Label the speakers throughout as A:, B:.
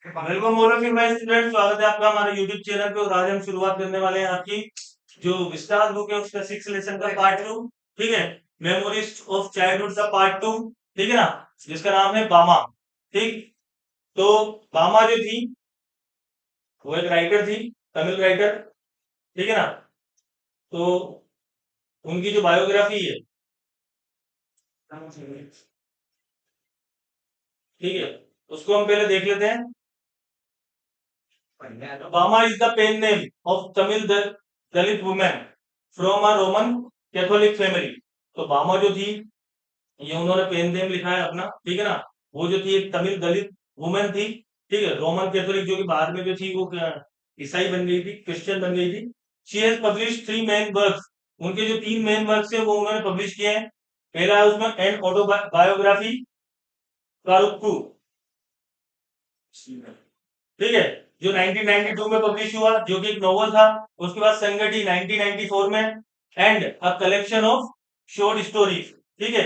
A: Welcome बोलो कि मैं स्टूडेंट, स्वागत है आपका हमारे यूट्यूब चैनल पे। और आज हम शुरुआत करने वाले हैं आपकी जो विस्तार बुक है उसका 6 लेसन का पार्ट 2। ठीक है, मेमोरीज ऑफ चाइल्डहुड का पार्ट 2। ठीक है ना, जिसका नाम है बामा। ठीक, तो बामा जो थी वो एक राइटर थी, तमिल राइटर। ठीक है ना, तो उनकी जो बायोग्राफी है, ठीक है, उसको हम पहले देख लेते हैं। Bama is the pen name of Tamil Dalit women from a Roman Catholic family. तो बामा जो थी, ये उन्होंने पेन नेम लिखा है अपना। ठीक है ना, वो जो थी एक तमिल दलित वुमेन थी। ठीक है, रोमन कैथोलिक, जो कि बाद में जो थी वो ईसाई बन गई थी, क्रिश्चियन बन गई थी। She has publish 3 main works. उनके जो 3 मेन वर्क्स है वो उन्होंने पब्लिश किए हैं। पहला है उसमें एंड ऑटोबायोग्राफी कारुक्कू। ठीक है, जो 1992 में पब्लिश हुआ, जो कि एक नोवेल था। उसके बाद संगठी 1994 में, and a collection of short stories. ठीक है,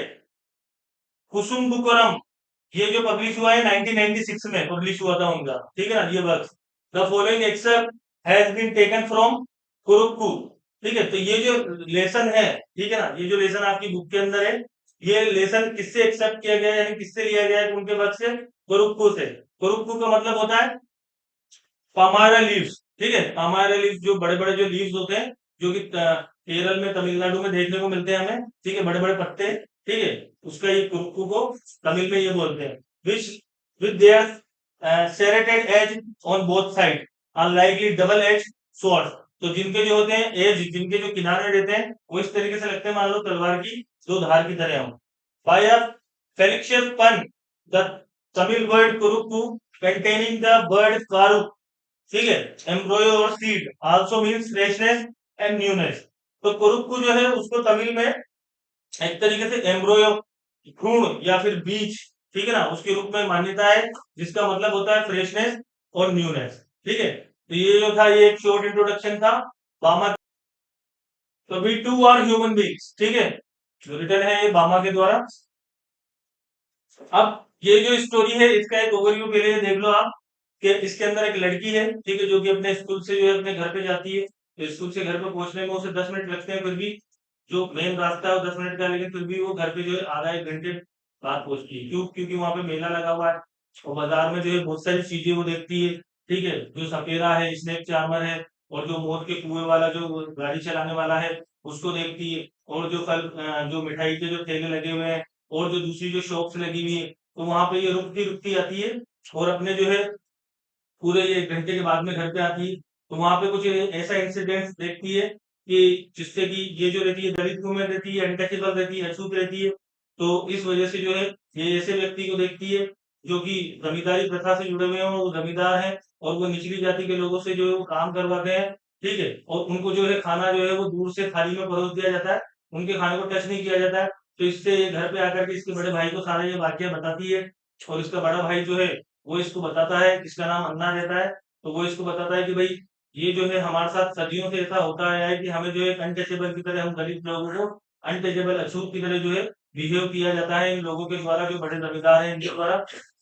A: कुसुम्बकुरम, ये जो पब्लिश हुआ है 1996 में पब्लिश हुआ था उनका। ठीक है ना, ये work. The following except has been taken from Kurukku. ठीक है, तो ये जो लेसन है, ठीक है ना, ये जो लेसन आपकी बुक के अंदर है, ये लेसन किससे एक्सेप्ट किया गया है, यानी किससे लिया गया है उनके वर्क से? कुरुक्कू से। कुरुक्कू का मतलब होता है पामारा लीव्स। ठीक है, पामारा लीव्स जो बड़े बड़े जो लीव्स होते हैं, जो कि केरल में, तमिलनाडु में देखने को मिलते हैं हमें। ठीक है, बड़े बड़े पत्ते। ठीक है, उसका ये कुरुक्कू को तमिल में ये बोलते हैं। Which with their serrated edge on both side are likely double edge sword. तो जिनके जो होते हैं एज, जिनके जो किनारे रहते हैं, वो इस तरीके से लगते हैं, मान लो तलवार की दो धार की तरह हो। Bye a felicitous pun, the Tamil word Kurukku containing the word karu, ठीक है, एम्ब्रोयो और seed also means freshness and newness. तो कुरुक्कू जो है उसको तमिल में एक तरीके से एम्ब्रोयो, भ्रूण या फिर बीज, ठीक है ना, उसके रूप में मान्यता है, जिसका मतलब होता है फ्रेशनेस और न्यूनेस। ठीक है, तो ये जो था ये एक शॉर्ट इंट्रोडक्शन था बामा। तो we too are human beings. ठीक है, जो रिटर्न है ये बामा के द्वारा। अब ये जो स्टोरी है इसका एक ओवरव्यू पहले ये देख लो आप, कि इसके अंदर एक लड़की है, ठीक है, जो कि अपने स्कूल से जो है अपने घर पे जाती है। तो स्कूल से घर पे पहुंचने में उसे 10 मिनट लगते हैं, फिर भी जो मेन रास्ता है वो 10 मिनट का है, लेकिन फिर भी वो घर पे जो है आधा एक घंटे बाद पहुंचती है। क्यों? क्योंकि वहां पे मेला लगा हुआ है और बाजार में जो है बहुत सारी चीजें वो देखती है। ठीक है, जो सपेरा है, स्नेक चार्मर है, और जो मौत के कुएं वाला जो गाड़ी चलाने वाला है उसको देखती है। और जो फल जो मिठाई के जो ठेले लगे हुए हैं, और जो दूसरी जो शॉप्स लगी हुई है, तो वहां पे ये रुकती रुकती आती है। और अपने जो है पूरे ये 1 घंटे के बाद में घर पे आती है। तो वहां पे कुछ ऐसा इंसिडेंट देखती है कि जिससे कि ये जो रहती है दलित वुमेन रहती है, अनटचेबल रहती है, अछूत रहती है। तो इस वजह से जो है ये ऐसे व्यक्ति को देखती है जो कि जमींदारी प्रथा से जुड़े हुए हैं, वो जमींदार है, और वो निचली जाति के लोगों से जो है वो काम करवाते हैं। ठीक है, और उनको जो है खाना जो है वो दूर से थाली में परोस दिया जाता है, उनके खाने को टच नहीं किया जाता है। तो इससे ये घर पे आकर के इसके बड़े भाई को सारा ये वाकया बताती है। और इसका बड़ा भाई जो है वो इसको बताता है, इसका नाम अन्ना रहता है। तो वो इसको बताता है कि भाई ये जो है हमारे साथ सदियों से ऐसा होता आया है कि हमें जो है अनटचेबल की तरह, हम गरीब लोगों को अनटचेबल, अछूत की तरह जो है बिहेव किया जाता है इन लोगों के द्वारा, जो बड़े जमींदार हैं इनके द्वारा।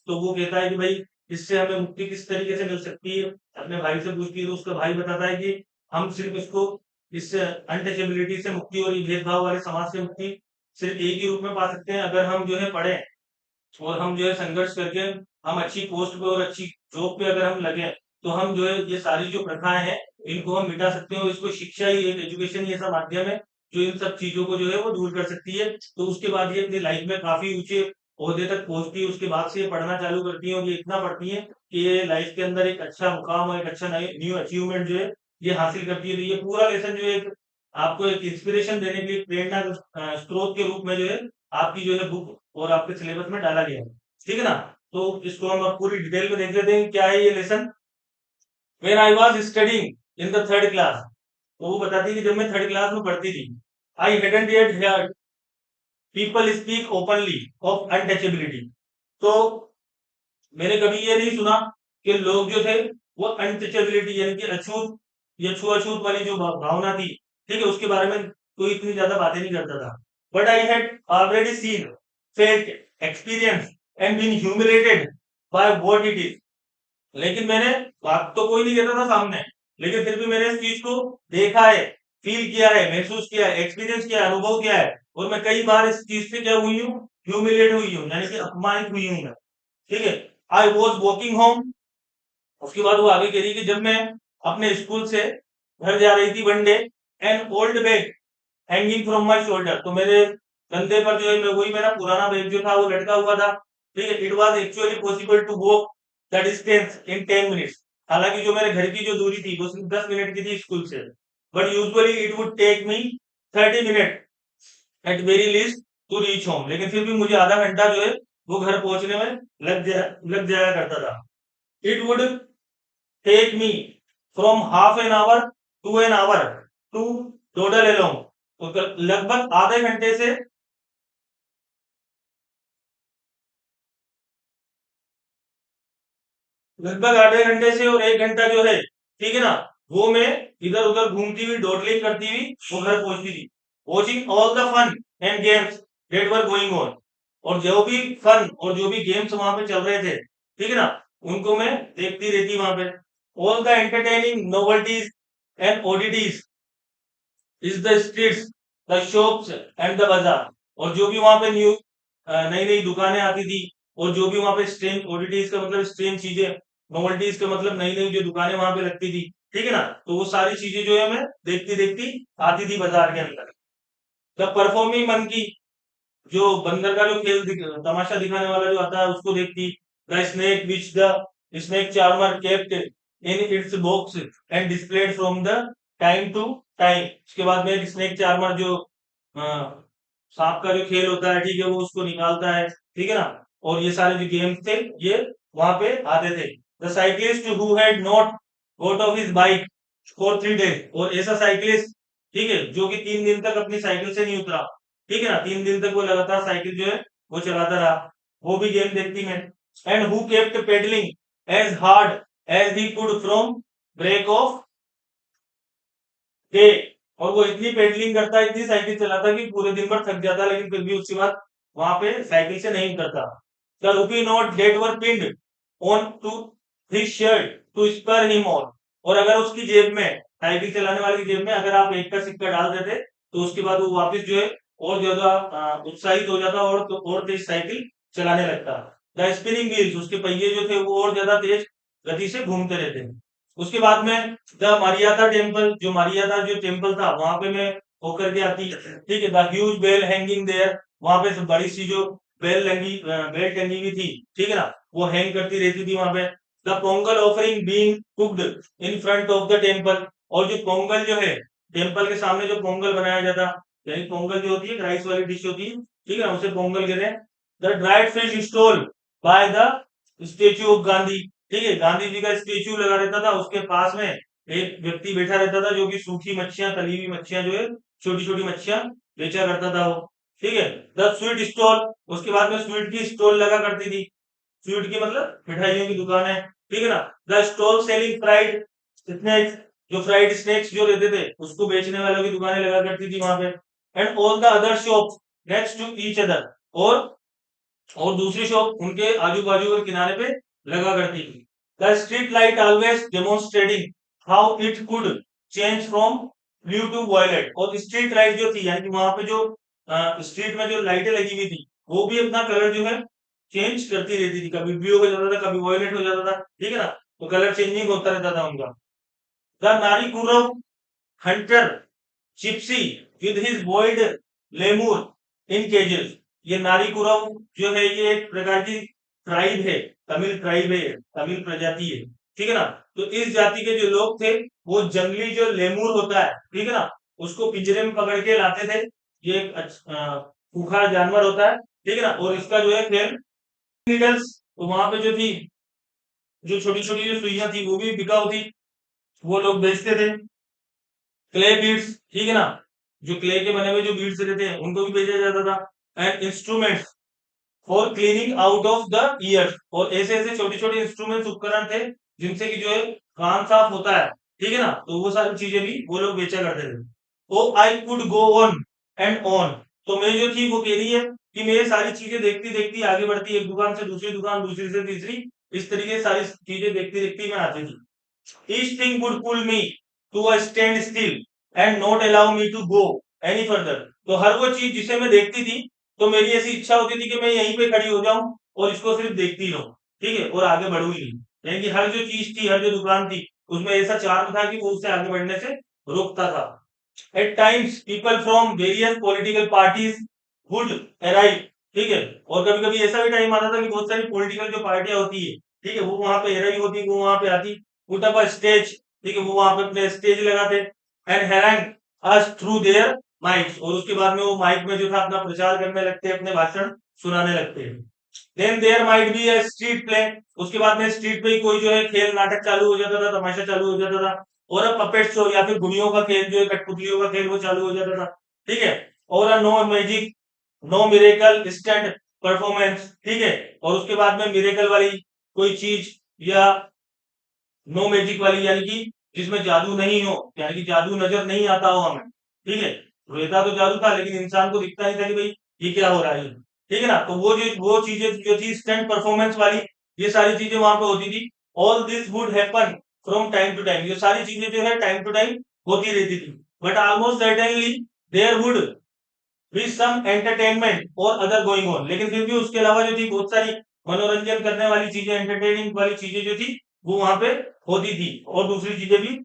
A: तो वो कहता है कि भाई इससे हमें मुक्ति किस तरीके से मिल सकती है, अपने भाई से पूछती है। तो उसका भाई बताता है कि हम सिर्फ इसको, इस अनटचेबिलिटी से मुक्ति और ये भेदभाव वाले समाज से मुक्ति सिर्फ एक ही रूप में पा सकते हैं, अगर हम जो है पढ़े और हम जो है संघर्ष करके हम अच्छी पोस्ट पे और अच्छी जॉब पे अगर हम लगे, तो हम जो है ये सारी जो प्रथाएं हैं इनको हम मिटा सकते हैं। और इसको शिक्षा ही, एक एजुकेशन ही ऐसा माध्यम है जो इन सब चीजों को जो है वो दूर कर सकती है। तो उसके बाद ये अपनी लाइफ में काफी ऊंचे ओहदे तक पहुंचती है। उसके बाद से ये पढ़ना चालू करती है, और ये इतना पढ़ती है कि ये लाइफ के अंदर एक अच्छा मुकाम और एक अच्छा न्यू अचीवमेंट जो है ये हासिल करती है। तो ये पूरा लेसन जो है आपको एक इंस्पिरेशन देने के लिए, प्रेरणा स्रोत के रूप में जो है आपकी जो है बुक और आपके सिलेबस में डाला गया है। ठीक है ना, तो इसको हम अब पूरी डिटेल में देख लेते हैं क्या है ये lesson. When I was studying in the third class, तो वो बताती है कि जब मैं थर्ड क्लास में पढ़ती थी, I hadn't yet heard people speak openly of untouchability. तो मैंने कभी ये नहीं सुना कि लोग जो थे वो अनटचेबिलिटी यानी कि अछूत या छुआछूत वाली जो भावना थी, ठीक है, उसके बारे में कोई इतनी ज्यादा बातें नहीं करता था। But I had already seen, felt, experience and been humiliated by what it is. लेकिन मैंने बात तो कोई नहीं कहता था सामने, लेकिन फिर भी मैंने इस चीज को देखा है, फील किया है, महसूस किया है, एक्सपीरियंस किया है, अनुभव किया है, और मैं कई बार इस चीज से क्या हुई हूँ, ह्यूमिलेट हुई हूँ, यानी कि अपमानित हुई हूँ मैं। ठीक है। I was walking home. उसके बाद वो आगे कह रही कि जब मैं अपने स्कूल से घर जा रही थी one day, an old bag hanging from my shoulder, तो मेरे कंधे पर जो है मैं वही मेरा पुराना बैग जो था वो लटका हुआ था। ठीक है। It was actually possible to walk the distance in 10 minutes. हालांकि जो मेरे घर की जो दूरी थी वो सिर्फ 10 मिनट की थी स्कूल से, but usually it would take me 30 minute at very least to reach home, लेकिन फिर भी मुझे आधा घंटा जो है वो घर पहुंचने में लग जाया करता था। It would take me from half an hour to an hour to total along, तो लगभग आधे घंटे से लगभग आधे घंटे से और 1 घंटा जो है, ठीक है ना, वो मैं इधर उधर घूमती हुई डोडलिंग करती हुई वो घर पहुंचती थी, watching all the fun and games that were going on, और जो भी फन और जो भी गेम्स वहां पे चल रहे थे, ठीक है ना, उनको मैं देखती रहती वहां पे। All the entertaining novelties and oddities is the streets, the shops and the bazaar, और जो भी वहां पे न्यू नई नई दुकानें आती थी, और जो भी वहां पे स्ट्रेंज ओडिटीज का मतलब स्ट्रेंज चीजें, नोवेल्टीज का मतलब नई नई जो दुकानें वहां पे लगती थी, ठीक है ना, तो वो सारी चीजें जो है मैं देखती देखती आती थी बाजार के अंदर। द परफॉर्मिंग मंकी, जो बंदर का जो तमाशा दिखाने वाला जो आता है उसको देखती। The snake which the snake charmer kept in its box and displayed from the time to time. उसके बाद में स्नेक चार्मर जो अ, सांप का जो खेल होता है, ठीक है, वो उसको निकालता है, ठीक है ना, और ये सारे जो गेम्स थे ये वहां पे आते थे। The cyclist who had not got off his bike for 3 days, और ऐसा साइकिलिस्ट, ठीक है, जो कि 3 दिन तक अपनी साइकिल से नहीं उतरा, ठीक है ना, 3 दिन तक वो लगातार साइकिल जो है वो चलाता रहा, वो भी गेम देखती मैं। And who kept pedalling as hard as he could from break of day, और वो इतनी पेडलिंग करता, इतनी साइकिल चलाता कि पूरे दिन भर थक जाता, लेकिन फिर भी उसके बाद वहां पे साइकिल से नहीं उतरता। The rupee note that were pinned on to his shirt to spur him on, और अगर उसकी जेब में, साइकिल चलाने वाले की जेब में अगर आप 1 का सिक्का डाल देते, तो उसके बाद वो वापस जो है और ज्यादा उत्साहित हो जाता, और तो और तेज साइकिल चलाने लगता। द स्पिनिंग व्हील्स, उसके पहिए जो थे वो और ज्यादा तेज गति से घूमते रहते। उसके बाद में द मारियाता टेम्पल, जो मारियाता जो टेम्पल था वहां पे मैं होकर के आती, ठीक है। The huge bell hanging there, वहां पे बड़ी सी जो बेल टंगी हुई थी, ठीक है ना, वो हैंग करती रहती थी वहां पे। The Pongal offering being cooked in front of the temple, और जो पोंगल जो है, टेम्पल के सामने जो पोंगल बनाया जाता, यानी पोंगल जो होती है राइस वाली डिश होती है, ठीक है ना, उसे पोंगल कहते हैं। The dried fish stall by the statue of Gandhi, ठीक है, गांधी जी का स्टेच्यू लगा रहता था, उसके पास में एक व्यक्ति बैठा रहता था जो कि सूखी मच्छियां, तली हुई मच्छियां जो है, छोटी छोटी मच्छियां बेचा करता था वो, ठीक है। द स्वीट स्टॉल, उसके बाद में स्वीट की स्टॉल लगा करती थी, स्वीट की मतलब मिठाइयों की दुकान है, ठीक है ना। The stall selling fried snacks, जो फ्राइड स्नैक्स जो रहते थे उसको बेचने वालों की दुकानें लगा करती थी वहां पे। And all the other shop next to each other, और दूसरी शॉप उनके आजू बाजू और किनारे पे लगा करती थी। The street light always demonstrating how it could change from blue to violet, और स्ट्रीट लाइट जो थी, यानी कि वहां पे जो स्ट्रीट में जो लाइटें लगी हुई थी वो भी अपना कलर जो है चेंज करती रहती थी, कभी ब्लू हो जाता था, कभी वॉयलेट हो जाता था, ठीक है ना, तो कलर चेंजिंग होता रहता था उनका। The Nari hunter gypsy with his bird lemur in cages, ये नारी कुरव जो है ये एक प्रकार की ट्राइब है, तमिल ट्राइब है, तमिल प्रजाति है, ठीक है ना। तो इस जाति के जो लोग थे वो जंगली जो लेमूर होता है, ठीक है ना, उसको पिंजरे में पकड़ के लाते थे। ये एक खूंखार जानवर होता है, ठीक है ना, और इसका जो है खेल नीडल्स, तो वहां पे जो थी, जो छोटी छोटी जो सुइयां थी वो भी बिकाऊ थी, वो लोग बेचते थे। क्ले बीड्स, ठीक है ना, जो क्ले के बने हुए जो बीड्स रहते हैं उनको भी बेचा जाता था। And instruments for cleaning out of the years, और ऐसे ऐसे छोटे छोटे इंस्ट्रूमेंट्स उपकरण थे जिनसे कि जो है कान साफ होता है, ठीक है ना, तो वो सारी चीजें भी वो लोग बेचा करते थे। Oh I could go on and on, तो मैं जो थी वो कह रही है कि मैं ये सारी चीजें देखती देखती आगे बढ़ती, एक दुकान से दूसरी दुकान, दूसरी से तीसरी, इस तरीके से सारी चीजें देखती देखती मैं आती थी। Each thing would pull me to a stand still and not allow me to go any further. तो हर वो चीज जिसे मैं देखती थी तो मेरी ऐसी इच्छा होती थी कि मैं यहीं पे खड़ी हो जाऊं और इसको सिर्फ देखती रहूं, ठीक है, और आगे बढ़ू ही नहीं। यानी कि हर जो चीज थी, हर जो दुकान थी, उसमें ऐसा चार्म था कि वो उससे आगे बढ़ने से रोकता था। At times, people from various political parties would arrive, ठीक है, और कभी कभी ऐसा भी टाइम आता था कि बहुत सारी पॉलिटिकल जो पार्टियां होती है, ठीक है, वो वहां पे arrive होती, वो वहां पे आती, put up a stage, ठीक है, वो वहां पे अपने स्टेज लगाते and harangue us through their mics, और उसके बाद में वो माइक में जो था अपना प्रचार करने लगते, अपने भाषण सुनाने लगते हैं। Then there might be a street play, उसके बाद में स्ट्रीट पे ही कोई जो है खेल नाटक चालू हो जाता था, तमाशा चालू हो जाता था, और अ पपेट शो या फिर गुड़ियों का खेल जो है, कठपुतलियों का खेल वो चालू हो जाता था, ठीक है, और uh no magic no miracle stunt performance, ठीक है, और उसके बाद में मिरेकल वाली कोई चीज या नो मैजिक वाली, यानी कि जिसमें जादू नहीं हो, यानी कि जादू नजर नहीं आता हो हमें, ठीक है, रहता तो जादू था लेकिन इंसान को दिखता नहीं था कि भाई ये क्या हो रहा है, ठीक है ना, तो वो चीजें जो थी स्टंट परफॉर्मेंस वाली, ये सारी चीजें वहां पे होती थी। All this would happen from time to time, ये सारी चीजें जो है टाइम टू टाइम होती रहती थी, but almost certainly there would be some entertainment or other going on, लेकिन फिर भी उसके अलावा जो थी बहुत सारी मनोरंजन करने वाली चीजें, एंटरटेनिंग वाली चीजें जो थी वो वहां पे होती थी, और दूसरी चीजें भी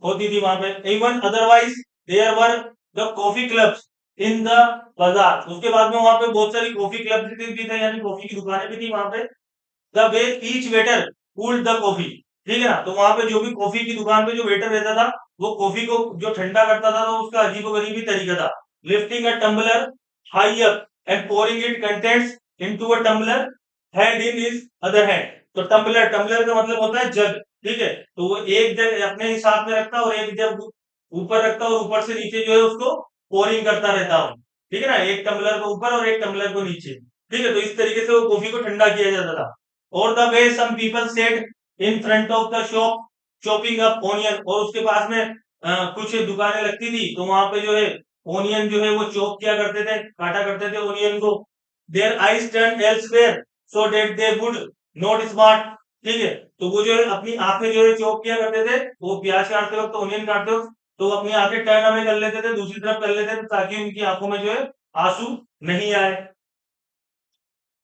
A: होती थी वहां पे। Even otherwise there were the coffee clubs in the bazaar, उसके बाद में वहां पे बहुत सारी कॉफी क्लब भी थे, यानी कॉफी की दुकानें भी थी वहां पे। The way each waiter cooled the coffee, ठीक है ना, तो वहां पे जो भी कॉफी की दुकान पे जो वेटर रहता था वो कॉफी को जो ठंडा करता था, तो उसका अजीबोगरीबी तरीका था। Lifting a tumbler high up and pouring it contents into a tumbler hand in his other hand. तो टम्बलर, टम्बलर का मतलब होता है जग, ठीक है, तो वो एक जग अपने ही साथ में रखता और एक जग ऊपर रखता और ऊपर से नीचे जो है उसको पोरिंग करता रहता हूँ, ठीक है ना, एक टम्बलर को ऊपर और एक टम्बलर को नीचे, ठीक है, तो इस तरीके से वो कॉफी को ठंडा किया जाता था। और the way some people sat in front of the shop chopping up onion, और उसके पास में कुछ दुकानें लगती थी तो वहां पे जो है ओनियन जो है वो चॉप किया करते थे, काटा करते थे ओनियन को। Their eyes turn elsewhere so that they would not smart, ठीक है, तो वो जो है अपनी आंखें जो है चॉप किया करते थे, वो प्याज काटते वक्त, ओनियन काटते वक्त, तो वो अपनी आंखें टर्न अवे कर लेते थे, दूसरी तरफ कर लेते थे, ताकि उनकी आंखों में जो है आंसू नहीं आए।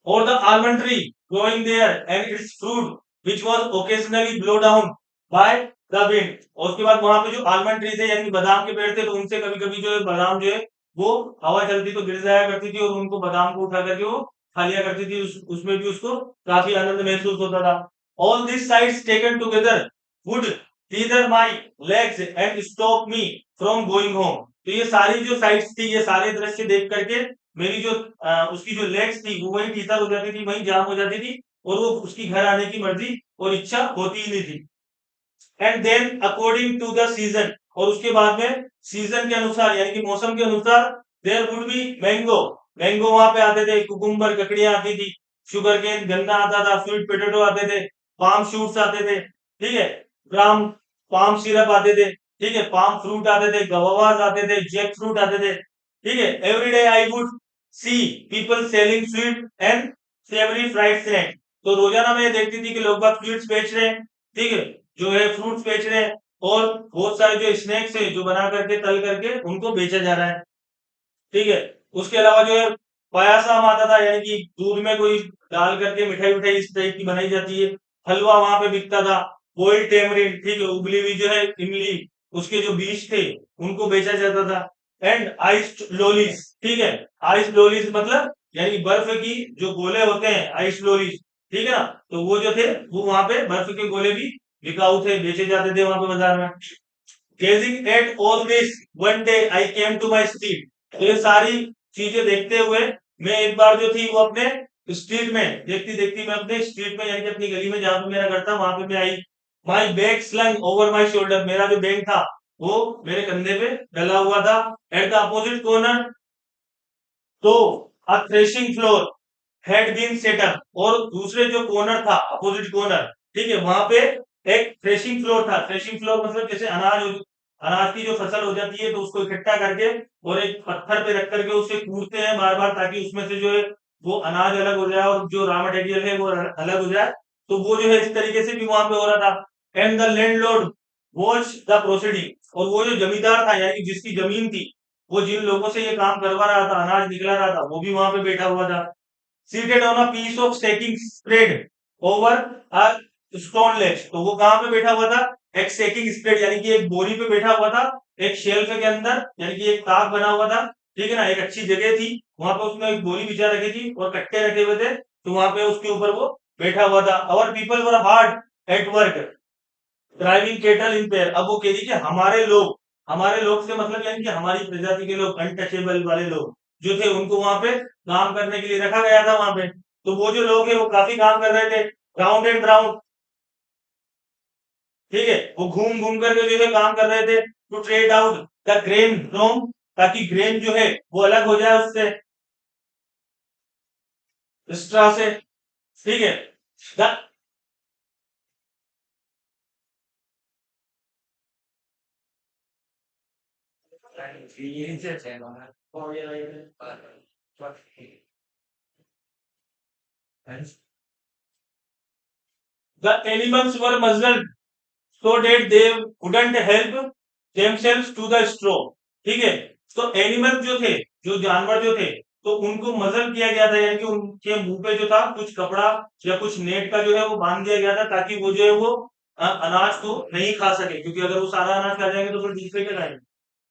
A: or the almond tree growing there and its fruit which was occasionally blown down by the wind, और उसके बाद वहां पे जो आलमंड ट्री थे यानी कि बादाम के पेड़ थे, तो उनसे कभी कभी जो है बादाम जो है वो हवा चलती तो गिर जाया करती थी, और उनको बादाम को उठा करके वो खा लिया करती थी, उसमें भी उसको काफी आनंद महसूस होता था। All this sides taken together would teether my legs and stop me from going home, तो ये सारी जो साइड्स थी, ये सारे दृश्य देख करके मेरी जो उसकी जो लेग्स थी वो वही टीतर हो जाती थी, वही जाम हो जाती थी, और वो उसकी घर आने की मर्जी और इच्छा होती ही नहीं थी। And then according to the season, और उसके बाद में सीजन के अनुसार यानी कि मौसम के अनुसार देयर वुड बी मैंगो, मैंगो वहां पे आते थे, कुकुम्बर ककड़ियां आती थी, शुगर केन गन्ना आता था, स्वीट पोटैटो आते थे, पाम शूट्स आते थे, ठीक है, पाम पाम सिरप आते थे, ठीक है, पाम फ्रूट आते थे, गवावाज आते थे, जैक फ्रूट आते थे, ठीक है। Every day I would see people selling sweet and savoury fried snacks, तो रोजाना मैं देखती थी कि लोग बाग स्वीट्स बेच रहे हैं, ठीक है, जो है फ्रूट्स बेच रहे हैं, और बहुत सारे जो स्नैक्स है जो बना करके तल करके उनको बेचा जा रहा है, ठीक है। उसके अलावा जो है पायासाम आता था, यानी कि दूध में कोई डाल करके मिठाई मिठाई इस टाइप की बनाई जाती है, हलवा वहां पे बिकता था, बॉइल्ड टेमरिन, ठीक है, उबली हुई जो है इमली, उसके जो बीज थे उनको बेचा जाता था। एंड आइस्ड लोलीज, ठीक है, आइस लोलीज मतलब यानी बर्फ की जो गोले होते हैं, आइस लोलीज, ठीक है ना, तो वो जो थे वो वहां पे बर्फ के गोले भी बिकाऊ थे, बेचे जाते थे वहां पे बाजार में। Gazing at all this, one day I came to my street. तो ये सारी चीजें देखते हुए मैं एक बार जो थी वो अपने स्ट्रीट में देखती देखती मैं अपने स्ट्रीट में यानी कि अपनी गली में जहां पे मेरा घर था वहां पे मैं आई। My bag slung over my shoulder, मेरा जो बैग था वो मेरे कंधे पे डला हुआ था। एट द अपोजिट कॉर्नर तो a threshing floor had been set up, और दूसरे जो कॉर्नर था अपोजिट कॉर्नर, ठीक है, वहां पे एक थ्रेशिंग फ्लोर था। थ्रेशिंग फ्लोर मतलब जैसे अनाज की जो फसल हो जाती है तो उसको इकट्ठा करके और एक पत्थर पे रख करके उसे कूटते हैं बार बार, ताकि उसमें से जो है वो अनाज अलग हो जाए और जो रॉ मटेरियल है वो अलग हो जाए, तो वो जो है इस तरीके से भी वहां पे हो रहा था। And the landlord watch the proceeding, और वो जो जमींदार था यानी कि जिसकी जमीन थी, वो जिन लोगों से ये काम करवा रहा था, अनाज निकला रहा था, वो भी वहां पे बैठा हुआ था। Seated on a piece of sacking spread over a stone ledge, तो वो कहां पे बैठा हुआ था, एक स्टेकिंग स्प्रेड यानी कि एक बोरी पे बैठा हुआ था, एक शेल्फ के अंदर, यानी कि एक ताक बना हुआ था, ठीक है ना, एक अच्छी जगह थी वहां पे, उसमें एक बोरी बिछा रखी थी और कट्टे रखे हुए थे, तो वहां पे उसके ऊपर वो बैठा हुआ था। और people were hard at work driving kettle in pair, अब वो कह दीजिए हमारे लोग से मतलब यानी कि हमारी प्रजाति के लोग, अनटचेबल वाले लोग जो थे, उनको वहां पे काम करने के लिए रखा गया था वहां पे। तो वो जो लोग हैं वो काफी काम कर रहे थे, राउंड एंड राउंड, ठीक है, वो घूम घूम करके जो है काम कर रहे थे, to trade out the grain from, ताकि ग्रेन जो है वो अलग हो जाए उससे, स्ट्रा से, ठीक है। The animals were muzzled so that they wouldn't help themselves to the straw, ठीक है। तो एनिमल जो थे, जो जानवर जो थे, तो उनको मजल किया गया था, यानी कि उनके मुंह पे जो था कुछ कपड़ा या कुछ नेट का जो है वो बांध दिया गया था, ताकि वो जो है वो अनाज को नहीं खा सके, क्योंकि अगर वो सारा अनाज खा जाएंगे तो फिर दूसरे के खाएंगे,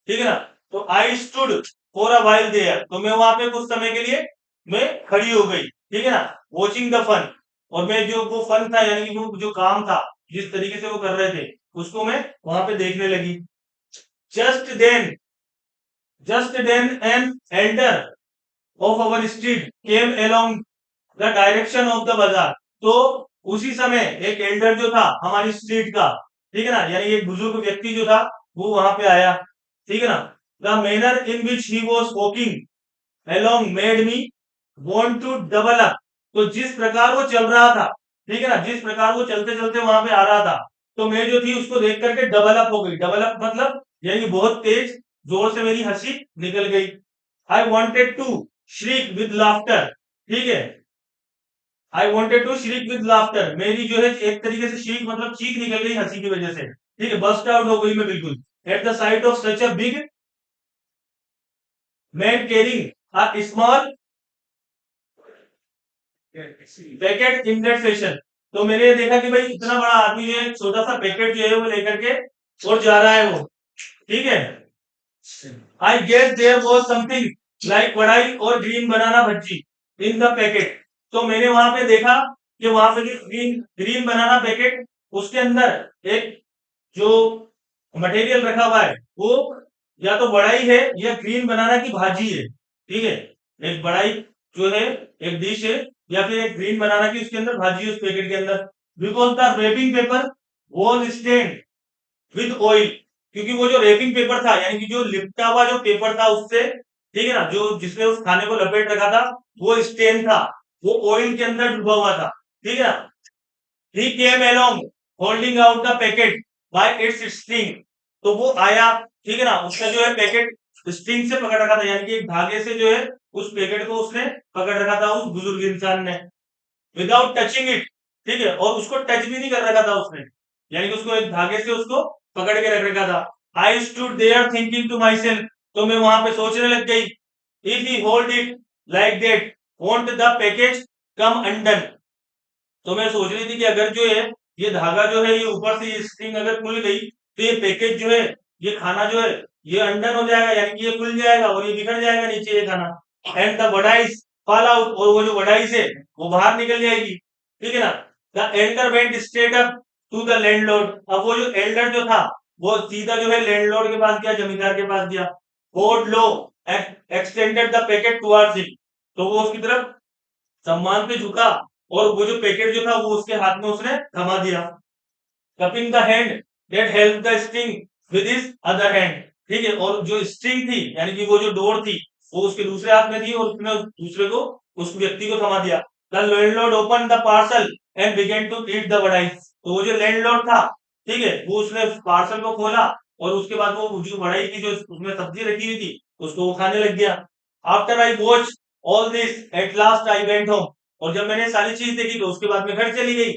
A: ठीक है ना। तो I stood for a while there, तो मैं वहां पे कुछ समय के लिए मैं खड़ी हो गई, ठीक है ना, वॉचिंग द फन, और मैं जो वो फन था यानी कि वो जो काम था, जिस तरीके से वो कर रहे थे, उसको मैं वहां पे देखने लगी। Just then just then an elder of our street came along the direction of the bazaar, तो उसी समय एक एल्डर जो था हमारी स्ट्रीट का, ठीक है ना, यानी एक बुजुर्ग व्यक्ति जो था वो वहां पे आया, ठीक है ना। The manner in which he was walking along made me want to double up, तो जिस प्रकार वो चल रहा था, ठीक है ना, जिस प्रकार वो चलते चलते वहां पे आ रहा था, तो मैं जो थी उसको देख करके डबल अप हो गई। डबल अप मतलब यानी कि बहुत तेज जोर से मेरी हंसी निकल गई। I wanted to shriek with laughter, ठीक है, I wanted to shriek with laughter, मेरी जो है एक तरीके से श्रीक मतलब चीख निकल गई हंसी की वजह से, ठीक है, बस्ट आउट हो गई मैं बिल्कुल। At the site of such a big man carrying a small packet in that fashion, तो मैंने देखा कि भाई इतना बड़ा आदमी जो है छोटा सा पैकेट जो है वो लेकर के और जा रहा है वो, ठीक है। I guess there was something like kadhai or green banana bhajji in the packet, तो मैंने वहां पे देखा कि वहां पे ग्रीन ग्रीन बनाना पैकेट, उसके अंदर एक जो मटेरियल रखा हुआ है वो या तो बड़ाई है या ग्रीन बनाना की भाजी है, ठीक है, एक बड़ाई जो है एक डिश है, या फिर एक ग्रीन बनाना की उसके अंदर भाजी है उस पैकेट के अंदर। Because the wrapping paper was stained with oil, क्योंकि वो जो रेपिंग पेपर था यानी कि जो लिपटा हुआ जो पेपर था उससे, ठीक है ना, जो जिसने उस खाने को लपेट रखा था वो स्टेन था, वो ऑयल के अंदर डूबा हुआ था, ठीक है ना। He came along holding out the packet by its string, तो वो आया, ठीक है ना, उसका जो है पैकेट स्ट्रिंग से पकड़ रखा था, यानी कि एक धागे से जो है उस पैकेट को उसने पकड़ रखा था उस बुजुर्ग इंसान ने, विदाउट टचिंग इट, ठीक है, और उसको टच भी नहीं कर रखा था उसने, यानी कि उसको एक धागे से उसको पकड़ के रख रखा था। I stood there thinking to myself, तो मैं वहां पे सोचने लग गई, if he hold it like that won't the package come undone, तो मैं सोच रही थी कि अगर जो है ये धागा जो है ये ऊपर से ये स्ट्रिंग अगर खुल गई तो ये पैकेज जो है, ये खाना जो है ये अनडन हो जाएगा, यानी कि ये खुल जाएगा और ये बिखर जाएगा नीचे ये खाना, एंड द वडाइस फॉल आउट, और वो जो वडाइस है वो बाहर निकल जाएगी, ठीक है ना। The elder went straight up to the landlord, अब वो जो एल्डर जो था वो सीधा जो है लैंडलॉर्ड के पास गया, जमींदार के पास गया। Board low extended the packet towards him, तो वो उसकी तरफ सम्मान पे झुका और वो जो पैकेट जो था वो उसके हाथ में उसने थमा दिया। Cupping the hand that help the string with his other hand, ठीक है, और जो स्ट्रिंग थी यानी कि वो जो डोर थी वो उसके दूसरे हाथ में थी और उसने दूसरे को उस व्यक्ति को थमा दिया। The landlord open the parcel and began to eat the vadais, तो वो जो लैंडलॉर्ड था, ठीक है, वो उसने पार्सल को खोला और उसके बाद वो जो वड़ाई की जो उसमें सब्जी रखी हुई थी उसको वो खाने लग गया। After I watch all this at last I went home, और जब मैंने सारी चीज देखी तो उसके बाद मैं घर चली गई।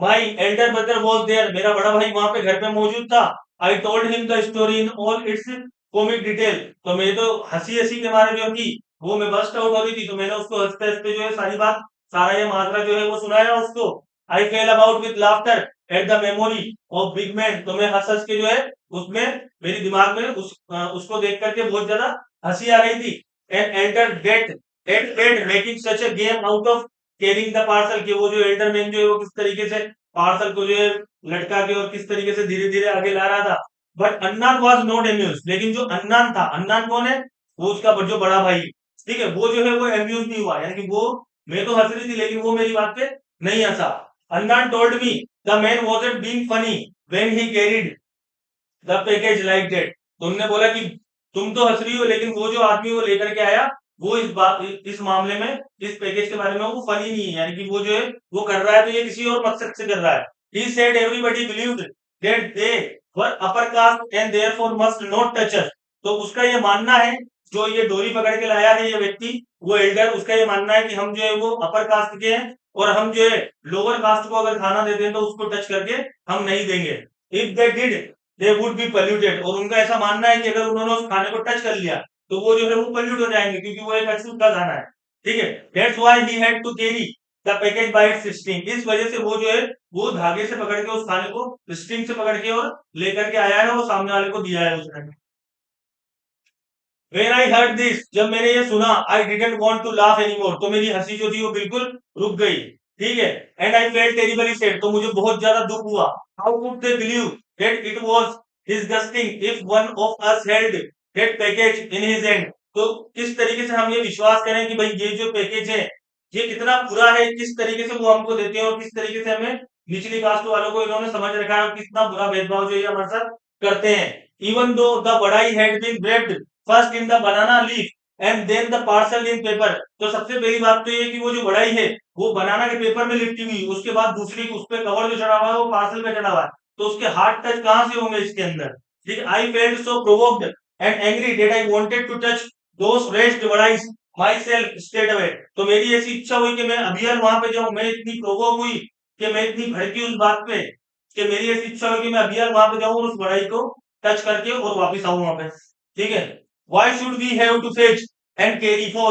A: My elder brother was there, मेरा बड़ा भाई वहां पे घर पे मौजूद था। I told him the story in all its comic detail, तो मेरे तो हंसी हंसी के मारे जो थी वो मैं बस्ट आउट हो रही थी, तो मैंने उसको हंसते हंसते जो है सारी बात, सारा ये माजरा जो है वो सुनाया उसको। I fell about with laughter at the memory of big man, तो मैं हंस हंस के जो है उसमें मेरे दिमाग में उसको देख करके बहुत ज्यादा हंसी आ गई थी। And elder that making such a game out of carrying the parcel, कि वो जो एल्डर मैन जो है वो किस तरीके से पार्सल को जो है लटका के और किस तरीके से धीरे धीरे आगे ला रहा था। But Annan was not amuse, लेकिन जो अन्नान था, अन्नान कौन है, वो उसका जो बड़ा भाई, ठीक है, वो जो है वो एम्यूज नहीं हुआ, यानी कि वो, मैं तो हंस रही थी लेकिन वो मेरी बात पे नहीं हंसा। Annan told me the man wasn't being funny when he carried the package like that, तुमने बोला कि तुम तो हंस रही हो लेकिन वो जो आदमी वो लेकर के आया, वो इस बात, इस मामले में, इस पैकेज के बारे में वो फनी नहीं है, यानी कि वो जो है वो कर रहा है तो ये किसी और मकसद से कर रहा है। He said everybody believed that they were upper caste and therefore must not touch us, तो उसका ये मानना है, जो ये डोरी पकड़ के लाया है ये व्यक्ति, वो एल्डर, उसका ये मानना है कि हम जो है वो अपर कास्ट के हैं और हम जो है लोअर कास्ट को अगर खाना देते हैं तो उसको टच करके हम नहीं देंगे। If they did they would be polluted, और उनका ऐसा मानना है कि अगर उन्होंने उस खाने को टच कर लिया तो वो जो है वो पोल्यूट हो जाएंगे, क्योंकि वो एक अछूत का खाना है। ठीक है, that's why he had to carry the package by its string, इस वजह से वो जो है वो धागे से पकड़ के उस खाने को स्ट्रिंग से पकड़ के और लेकर के आया है, वो सामने वाले को दिया है उसने। When I heard this, जब मैंने ये सुना, I didn't want to laugh anymore, तो मेरी हंसी जो थी वो बिल्कुल रुक गई। ठीक है, and I felt terribly sad, तो मुझे बहुत ज्यादा दुख हुआ। How could they believe that it was disgusting if one of us held that package in his hand, तो किस तरीके से हम ये विश्वास करें कि भाई ये जो पैकेज है ये कितना बुरा है, किस तरीके से वो हमको देते हैं और किस तरीके से हमें निचली कास्ट वालों को इन्होंने समझ रखा है और कितना बुरा भेदभाव जो ये हमारे साथ करते हैं। Even though the बड़ाई had been wrapped first in the banana leaf and then the parcel in paper, तो सबसे पहली बात तो ये कि वो जो बढ़ाई है वो बनाना के पेपर में लिपटी हुई, उसके बाद दूसरी उस पे कवर जो चढ़ा हुआ है वो पार्सल पे चढ़ा हुआ है, तो उसके हाथ टच कहां से होंगे इसके अंदर। ठीक है, I felt so provoked and angry that I wanted to touch those rest vadai my self straight away, तो मेरी ऐसी इच्छा हुई कि मैं अभी वहां पे जाऊं, मैं इतनी प्रोवोक हुई कि मैं इतनी भड़की उस बात पे कि मेरी ऐसी इच्छा हुई कि मैं अभी वहां पे जाऊं और उस बढ़ाई को टच करके और वापिस आऊं वहां पे। ठीक है, why should we have to fetch and carry for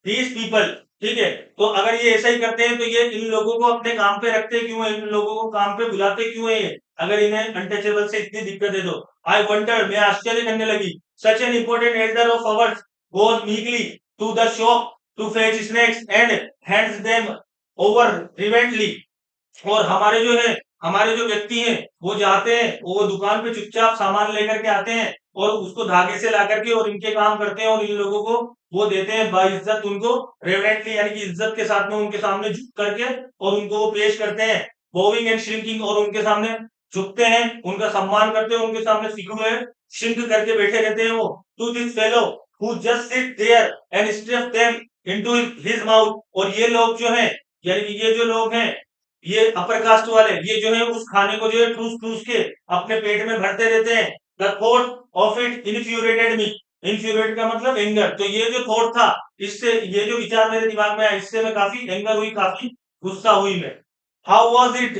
A: these people, ठीक है, तो अगर ये ऐसा ही करते हैं तो ये इन लोगों को अपने काम पे रखते क्यों है, इन लोगों को काम पे बुलाते क्यों है, अगर इन्हें अनटचेबल से इतनी दिक्कत है तो। आई वंडर, मैं आश्चर्य करने लगी, such an important elder of ours goes meekly to the shop to fetch snacks and hands them over reverently, और हमारे जो है, हमारे जो व्यक्ति हैं वो जाते हैं, वो दुकान पे चुपचाप सामान लेकर के आते हैं और उसको धागे से ला करके और इनके काम करते हैं और इन लोगों को वो देते हैं बाइज्जत, उनको रेवरेंटली यानी कि इज्जत के साथ में उनके सामने झुक करके और उनको वो पेश करते हैं, बोविंग एंड श्रिंकिंग, और उनके सामने झुकते हैं, उनका सम्मान करते हैं, उनके सामने सिक हुए श्रिंक करके बैठे रहते हैं वो। To this fellow who just sit there and stuff them into his mouth, और ये लोग जो हैं, यानी कि ये जो लोग हैं, ये अपर कास्ट वाले, ये जो है उस खाने को जो है ठूस ठूस के अपने पेट में भरते रहते हैं। द थॉट ऑफ इट इन्फ्यूरेटेड मी, इन्फ्यूरेट का मतलब एंगर, तो ये जो थॉट था, इससे ये जो विचार मेरे दिमाग में आया, इससे मैं काफी एंगर हुई, काफी गुस्सा हुई मैं। How was it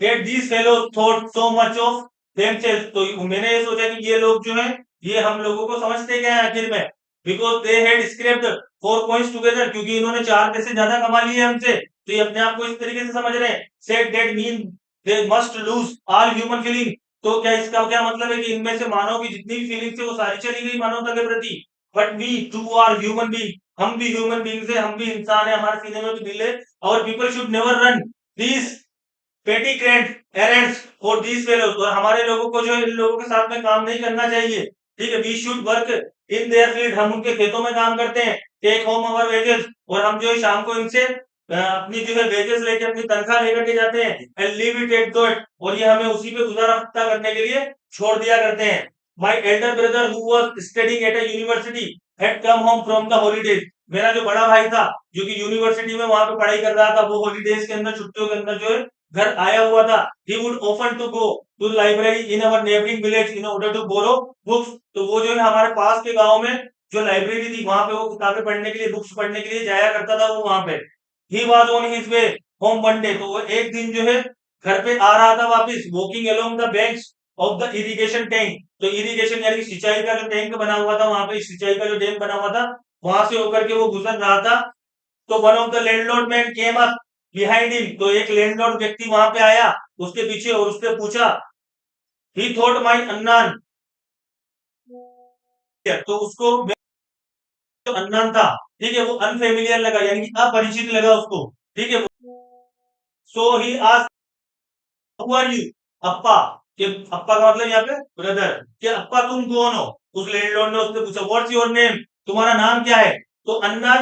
A: that these fellows thought so much of themselves, तो मैंने ये सोचा कि ये लोग जो है ये हम लोगों को समझते क्या है आखिर में, because they had scraped 4 coins together, क्योंकि इन्होंने 4 पैसे ज्यादा कमा लिए हमसे, तो ये अपने आप को इस तरीके से समझ रहे हैं। Said that mean they must lose all human feeling, तो क्या इसका क्या मतलब है कि इनमें से मानव की जितनी भी फीलिंग्स है वो सारी चली गई मानवता के प्रति। But we too are human being, हम भी ह्यूमन बीइंग्स है, हम भी इंसान है, हमारे सीने में भी दिल है, और people should never run these petty grand errands for these fellows, और हमारे लोगों को जो है इन लोगों के साथ में काम नहीं करना चाहिए। ठीक है, we should work in their field, हम उनके खेतों में काम करते हैं। टेक होम अवर वेजेस, और हम जो है शाम को इनसे अपनी जो है वेजेस लेके अपनी तनख्वाह लेकर के जाते हैं। And leave it at that, और ये हमें उसी पे गुजारा भत्ता करने के लिए छोड़ दिया करते हैं। My Elder brother who was studying at a university had come home from the holidays, मेरा जो बड़ा भाई था जो कि यूनिवर्सिटी में वहां पे पढ़ाई कर रहा था, वो हॉलीडेज के अंदर, छुट्टियों के अंदर जो है घर आया हुआ था। He would often to go to library in our neighbouring village in order to borrow books, तो वो जो है हमारे पास के गांव में जो लाइब्रेरी थी वहां पे वो किताबें पढ़ने के लिए, बुक्स पढ़ने के लिए जाया करता था वो वहां पे। He was on his way home one day, तो वो एक दिन जो है घर पे आ रहा था वापस, walking along the banks of the irrigation tank. तो इरिगेशन यानी सिंचाई का जो टैंक बना हुआ था, वहां पे सिंचाई का जो डैम बना हुआ था, वहां से होकर के वो गुजर रहा था। तो one of the landlord man came up behind him. तो एक लैंडलॉर्ड व्यक्ति वहां पे आया उसके पीछे और उसने पूछा, ही थॉट माई अननोन। तो उसको जो अननोन था, ठीक है, वो अनफेमिलियर लगा, यानी कि अपरिचित लगा उसको, ठीक है। So he asked, who are you, Appa. कि अप्पा का मतलब यहाँ पे ब्रदर, कि अप्पा तुम कौन हो। उस लैंडलॉर्ड ने उससे पूछा, व्हाट्स योर नेम, तुम्हारा नाम क्या है। तो अन्ना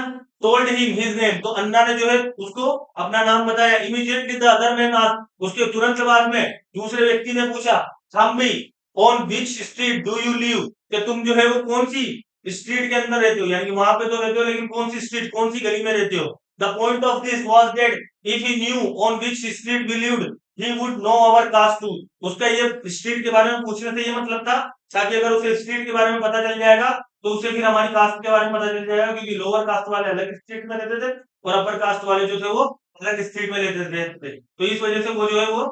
A: टोल्ड हिम हिज नेम। तो अन्ना ने जो है उसको अपना नाम बताया। Immediately the other man asked, उसके तुरंत बाद में दूसरे व्यक्ति ने पूछा, Thambi, on which street do you live, कि तुम जो है वो कौन सी स्ट्रीट के अंदर रहते हो, यानी कि वहां पे तो रहते हो लेकिन कौन सी स्ट्रीट, कौन सी गली में रहते हो। The point of this was that if he knew on which street we lived he would know our caste too. उसका ये स्ट्रीट के बारे में पूछने से ये मतलब था, ताकि अगर उसे स्ट्रीट के बारे में पता चल जाएगा तो उसे फिर हमारी कास्ट के बारे में पता चल जाएगा, क्योंकि लोअर कास्ट वाले अलग स्ट्रीट में रहते थे और अपर कास्ट वाले जो थे वो अलग स्ट्रीट में रहते थे। तो इस वजह से वो जो है वो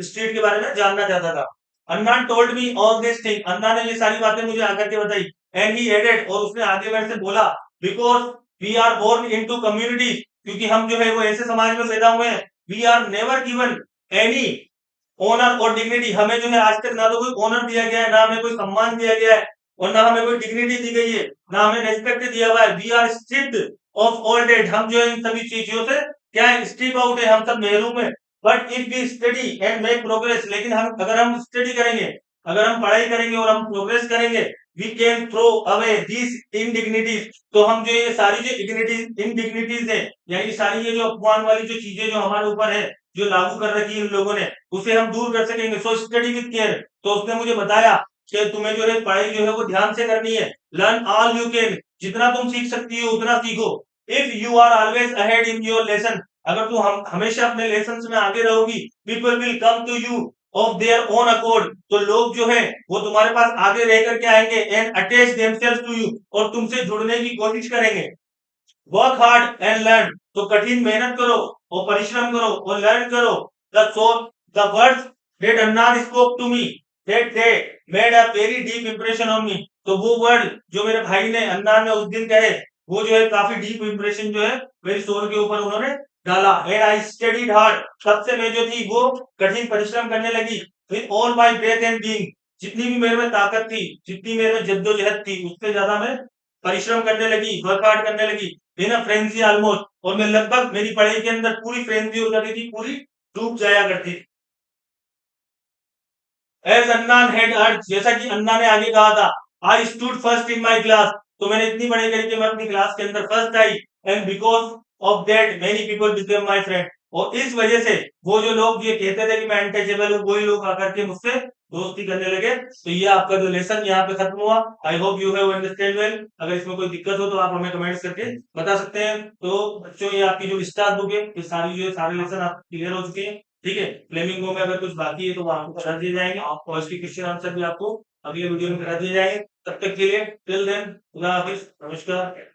A: स्ट्रीट के बारे में जानना चाहता था। Anna told me all this thing, Anna ने ये सारी बातें मुझे आकर के बताई। एंड ही एडेड, और उसने आगे मेरे से बोला, because we are born into community, क्योंकि हम जो है वो ऐसे समाज में पैदा हुए हैं, we are never given any honour or dignity, हमें जो है आज तक ना तो कोई ऑनर दिया गया है, ना हमें कोई सम्मान दिया गया है, और ना हमें कोई डिग्निटी दी गई है, ना हमें रेस्पेक्ट दिया हुआ है। We are stripped of all that, हम जो है इन सभी चीजों से क्या है, स्ट्रिप आउट है, हम सब महरूम है। But if we study and make progress, लेकिन हम अगर हम स्टडी करेंगे, अगर हम पढ़ाई करेंगे और हम प्रोग्रेस करेंगे, we can throw away this indignities, तो हम जो ये सारी जो इनडिग्निटीज है, यानी सारी ये जो अपमान वाली जो चीजें जो हमारे ऊपर है, जो लागू कर रखी है इन लोगों ने, उसे हम दूर कर सकेंगे। So study with care. तो उसने मुझे बताया कि तुम्हें जो है पढ़ाई जो है वो ध्यान से करनी है। लर्न ऑल यू कैन, जितना तुम सीख सकती हो उतना सीखो। If you are always ahead in your lesson, अगर तू हमेशा अपने लेसन में आगे रहोगी, people will come to you of their own accord, तो लोग जो है वो तुम्हारे पास आगे रह करके आएंगे, and attach themselves to you, और तुमसे जुड़ने की कोशिश करेंगे। वर्क हार्ड एंड लर्न, तो कठिन मेहनत करो और परिश्रम करो और लर्न करो। The words that Annan spoke to me, that they made a very deep impression on me, तो वो वर्ड जो मेरे भाई ने अन्नान ने उस दिन कहे, वो जो है काफी डीप इंप्रेशन जो है मेरी सोल के ऊपर उन्होंने डाला। एंड आई स्टडीड हार्ड, तब से मैं जो थी वो कठिन परिश्रम करने लगी। With all my breath and being, जितनी भी मेरे में ताकत थी, जितनी मेरे में जद्दोजहद थी, उससे ज्यादा मैं परिश्रम करने लगी, वर्क हार्ड करने लगी। बिना फ्रेंजी ऑलमोस्ट, और मैं लगभग मेरी पढ़ाई के अंदर पूरी फ्रेंजी हो जाती थी, पूरी डूब जाया करती थी। एज अन्ना हैड अर्ज, जैसा कि अन्ना ने आगे कहा था, I stood first in my class, तो मैंने इतनी पढ़ाई करी कि मैं अपनी क्लास के अंदर first I. And because of that many people became my friend, और इस वजह से वो जो लोग ये कहते थे कि मैं अनटचेबल हूँ, वही लोग आकर के मुझसे दोस्ती करने लगे। तो ये आपका जो लेसन यहाँ पे खत्म हुआ। I hope you have understand well. अगर इसमें कोई दिक्कत हो तो आप हमें कमेंट्स करके बता सकते हैं। तो बच्चों, ये आपकी जो स्टार बुक है, ये सारी जो है सारे लेसन आप क्लियर हो चुके हैं, ठीक है। फ्लेमिंगो में अगर कुछ बाकी है तो वो आपको करा दिए जाएंगे, और इसके क्वेश्चन आंसर भी आपको अगले वीडियो में करा दिए जाएंगे। तब तक के लिए टिल देन, खुदा हाफिज, नमस्कार।